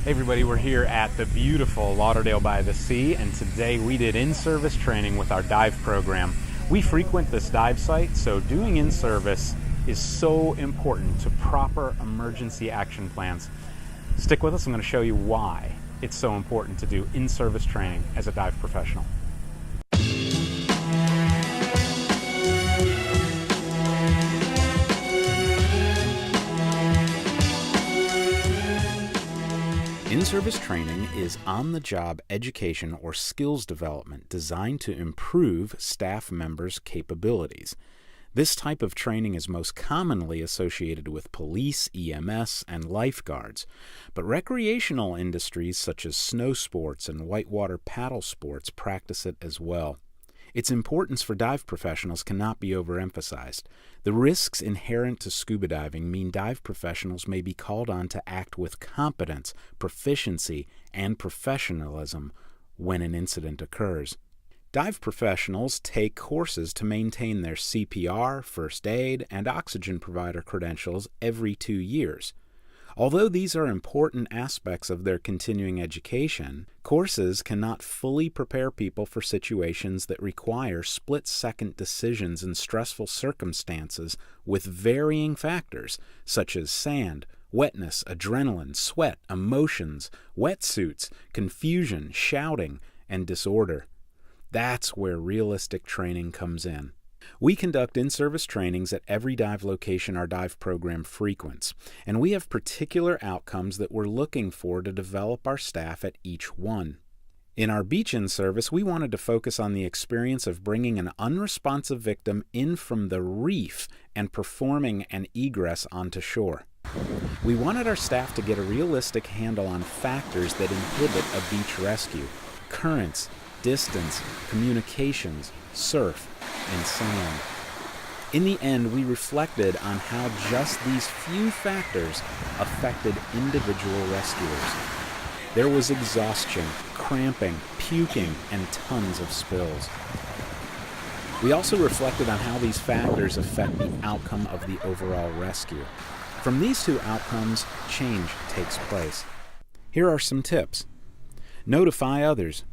Hey everybody, we're here at the beautiful Lauderdale by the Sea, and today we did in-service training with our dive program. We frequent this dive site, so doing in-service is so important to proper emergency action plans. Stick with us, I'm going to show you why it's so important to do in-service training as a dive professional. In-service training is on-the-job education or skills development designed to improve staff members' capabilities. This type of training is most commonly associated with police, EMS, and lifeguards, but recreational industries such as snow sports and whitewater paddle sports practice it as well. Its importance for dive professionals cannot be overemphasized. The risks inherent to scuba diving mean dive professionals may be called on to act with competence, proficiency, and professionalism when an incident occurs. Dive professionals take courses to maintain their CPR, first aid, and oxygen provider credentials every 2 years. Although these are important aspects of their continuing education, courses cannot fully prepare people for situations that require split-second decisions in stressful circumstances with varying factors such as sand, wetness, adrenaline, sweat, emotions, wetsuits, confusion, shouting, and disorder. That's where realistic training comes in. We conduct in-service trainings at every dive location our dive program frequents, and we have particular outcomes that we're looking for to develop our staff at each one. In our beach in-service, we wanted to focus on the experience of bringing an unresponsive victim in from the reef and performing an egress onto shore. We wanted our staff to get a realistic handle on factors that inhibit a beach rescue: currents, distance, communications, surf, and sand. In the end, we reflected on how just these few factors affected individual rescuers. There was exhaustion, cramping, puking, and tons of spills. We also reflected on how these factors affect the outcome of the overall rescue. From these two outcomes, change takes place. Here are some tips. Notify others.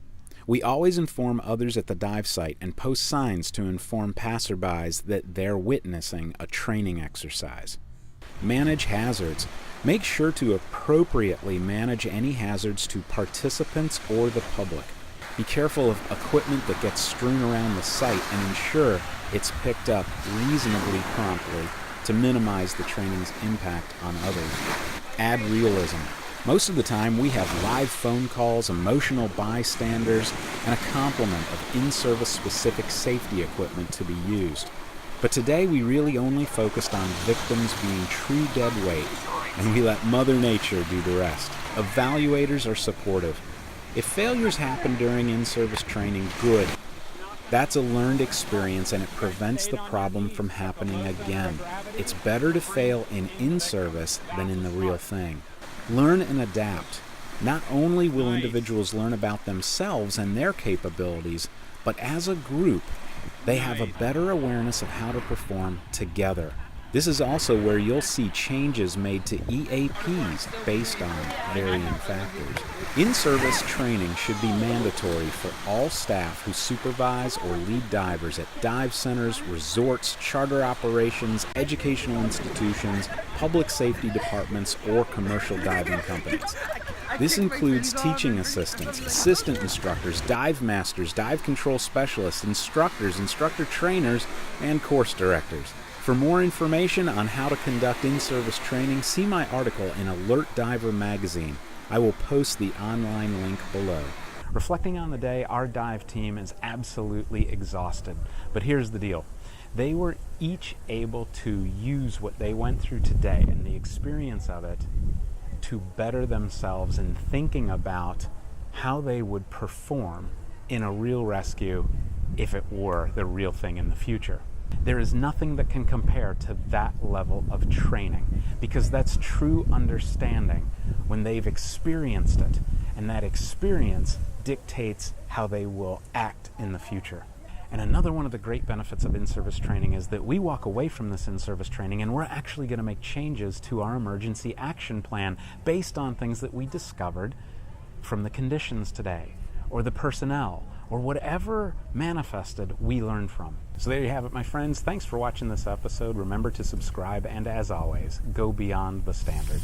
We always inform others at the dive site and post signs to inform passerbys that they're witnessing a training exercise. Manage hazards. Make sure to appropriately manage any hazards to participants or the public. Be careful of equipment that gets strewn around the site and ensure it's picked up reasonably promptly to minimize the training's impact on others. Add realism. Most of the time, we have live phone calls, emotional bystanders, and a complement of in-service specific safety equipment to be used. But today, we really only focused on victims being true dead weight, and we let Mother Nature do the rest. Evaluators are supportive. If failures happen during in-service training, good. That's a learned experience, and it prevents the problem from happening again. It's better to fail in in-service than in the real thing. Learn and adapt. Not only will individuals learn about themselves and their capabilities, but as a group, they have a better awareness of how to perform together. This is also where you'll see changes made to EAPs based on varying factors. In-service training should be mandatory for all staff who supervise or lead divers at dive centers, resorts, charter operations, educational institutions, public safety departments, or commercial diving companies. This includes teaching assistants, assistant instructors, dive masters, dive control specialists, instructors, instructor trainers, and course directors. For more information on how to conduct in-service training, see my article in Alert Diver magazine. I will post the online link below. Reflecting on the day, our dive team is absolutely exhausted. But here's the deal. They were each able to use what they went through today and the experience of it to better themselves in thinking about how they would perform in a real rescue if it were the real thing in the future. There is nothing that can compare to that level of training, because that's true understanding when they've experienced it, and that experience dictates how they will act in the future. And another one of the great benefits of in-service training is that we walk away from this in-service training and we're actually going to make changes to our emergency action plan based on things that we discovered from the conditions today, or the personnel, or whatever manifested we learned from. So there you have it, my friends. Thanks for watching this episode. Remember to subscribe, and as always, go beyond the standard.